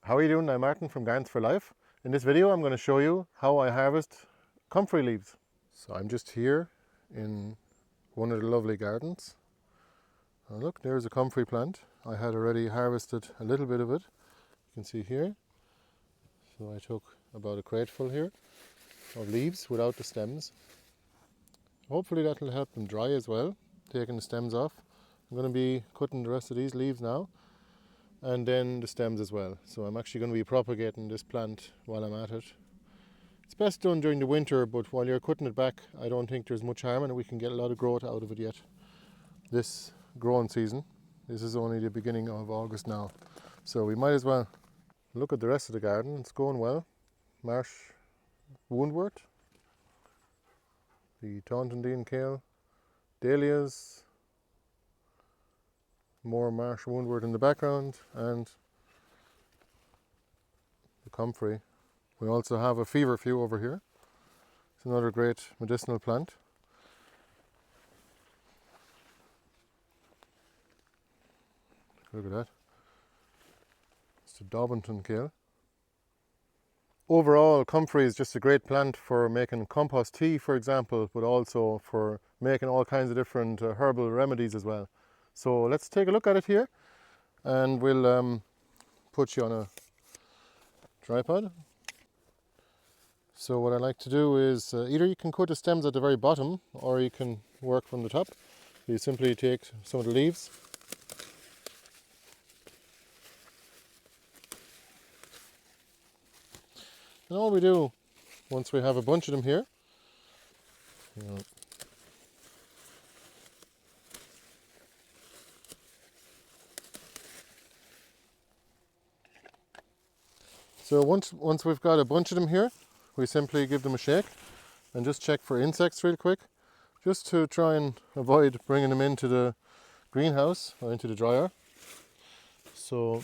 How are you doing? I'm Martin from Gardens for Life. In this video I'm going to show you how I harvest comfrey leaves. So I'm just here in one of the lovely gardens. And look, there's a comfrey plant. I had already harvested a little bit of it. You can see here. So I took about a crate full here of leaves without the stems. Hopefully that will help them dry as well, taking the stems off. I'm going to be cutting the rest of these leaves now, and then the stems as well. So I'm actually going to be propagating this plant while I'm at it. It's best done during the winter, but while you're cutting it back, I don't think there's much harm, and we can get a lot of growth out of it yet. This growing season, this is only the beginning of August now, so we might as well look at the rest of the garden. It's going well. Marsh woundwort, the Taunton kale, dahlias, more marsh woundwort in the background, and the comfrey. We also have a feverfew over here. It's another great medicinal plant. Look at that. It's the Daubenton kale. Overall, comfrey is just a great plant for making compost tea, for example, but also for making all kinds of different herbal remedies as well. So let's take a look at it here, and we'll put you on a tripod. So what I like to do is either you can cut the stems at the very bottom, or you can work from the top. You simply take some of the leaves, and all we do once we have a bunch of them here, so once we've got a bunch of them here, we simply give them a shake and just check for insects real quick, just to try and avoid bringing them into the greenhouse or into the dryer. So,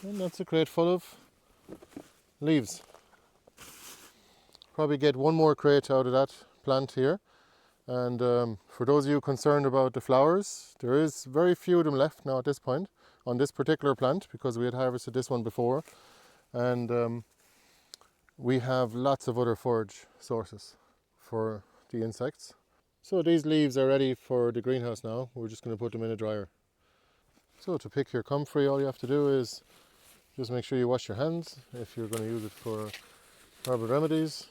and that's a crate full of leaves. Probably get one more crate out of that plant here. And for those of you concerned about the flowers, there is very few of them left now at this point on this particular plant, because we had harvested this one before, and we have lots of other forage sources for the insects. So these leaves are ready for the greenhouse now. We're just going to put them in a dryer. So to pick your comfrey, all you have to do is just make sure you wash your hands if you're going to use it for herbal remedies.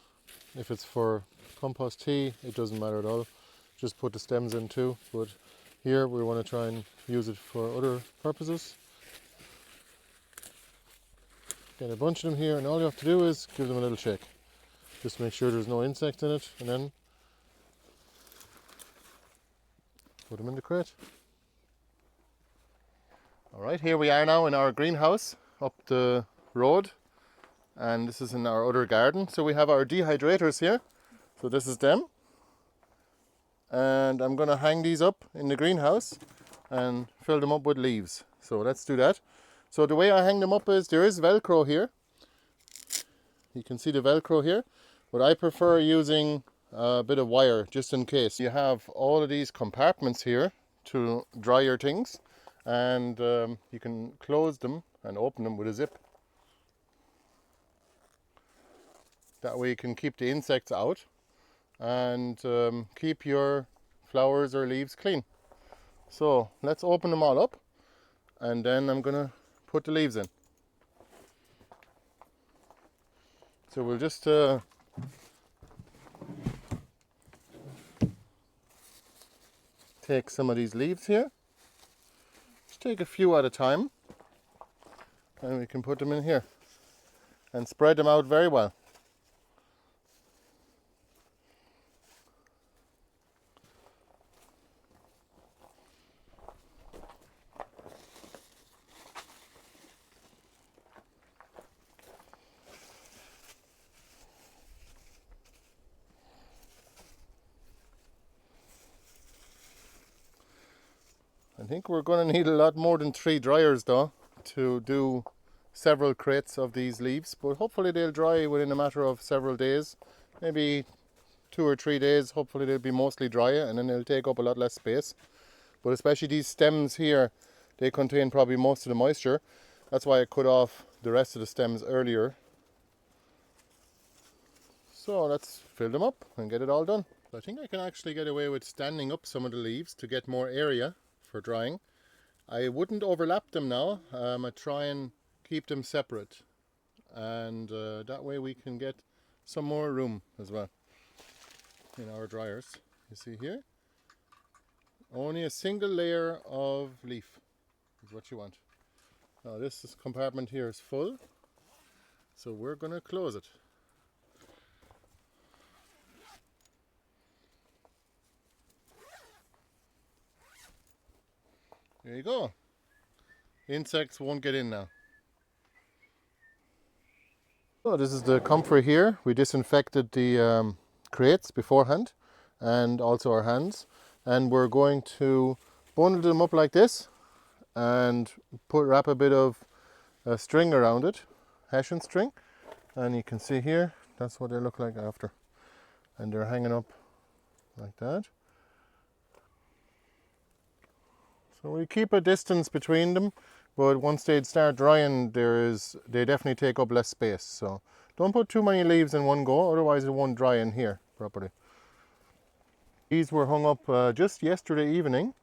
If it's for compost tea, it doesn't matter at all. Just put the stems in too, but here we want to try and use it for other purposes. Get a bunch of them here, and all you have to do is give them a little shake. Just make sure there's no insect in it, and then put them in the crate. Alright, here we are now in our greenhouse up the road, and this is in our other garden. So we have our dehydrators here. So this is them, and I'm going to hang these up in the greenhouse and fill them up with leaves. So let's do that. So the way I hang them up is there is Velcro here. You can see the Velcro here, but I prefer using a bit of wire just in case. You have all of these compartments here to dry your things, and you can close them and open them with a zip. That way you can keep the insects out and keep your flowers or leaves clean. So let's open them all up, and then I'm going to put the leaves in. So we'll just take some of these leaves here. Just take a few at a time, and we can put them in here and spread them out very well. I think we're going to need a lot more than 3 dryers though to do several crates of these leaves, but hopefully they'll dry within a matter of several days, maybe 2 or 3 days. Hopefully they'll be mostly dry, and then they'll take up a lot less space. But especially these stems here, they contain probably most of the moisture, That's why I cut off the rest of the stems earlier. So let's fill them up and get it all done. I think I can actually get away with standing up some of the leaves to get more area for drying. I wouldn't overlap them now. I try and keep them separate, and that way we can get some more room as well in our dryers. You see here, only a single layer of leaf is what you want. Now this compartment here is full, so we're going to close it. There you go. Insects won't get in now. So this is the Comfrey here. We disinfected the crates beforehand and also our hands. And we're going to bundle them up like this and wrap a bit of string around it, hessian string. And you can see here, that's what they look like after. And they're hanging up like that. So we keep a distance between them, but once they start drying, they definitely take up less space. So don't put too many leaves in one go, otherwise it won't dry in here properly. These were hung up just yesterday evening,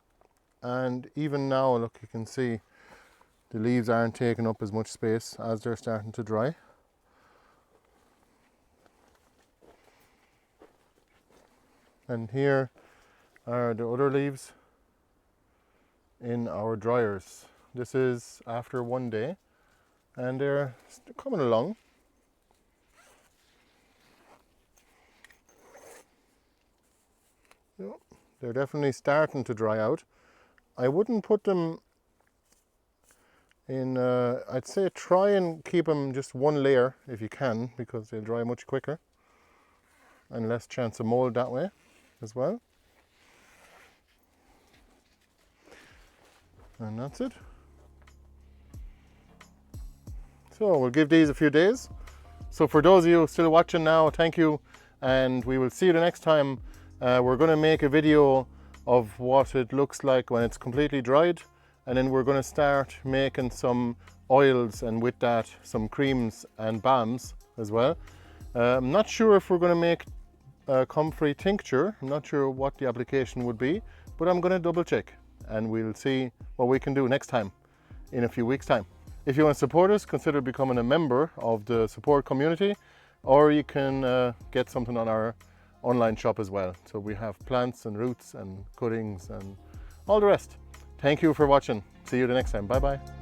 and even now, look, you can see the leaves aren't taking up as much space as they're starting to dry. And here are the other leaves in our dryers. This is after one day and they're coming along. They're definitely starting to dry out. I wouldn't put them in, I'd say try and keep them just one layer if you can, because they'll dry much quicker and less chance of mold that way as well. And that's it. So we'll give these a few days. So for those of you still watching now, thank you, and we will see you the next time. We're going to make a video of what it looks like when it's completely dried, and then we're going to start making some oils, and with that some creams and balms as well. I'm not sure if we're going to make a comfrey tincture. I'm not sure what the application would be, but I'm going to double check, and we'll see what we can do next time in a few weeks' time. If you want to support us, consider becoming a member of the support community, or you can get something on our online shop as well. So we have plants and roots and cuttings and all the rest. Thank you for watching. See you the next time. Bye bye.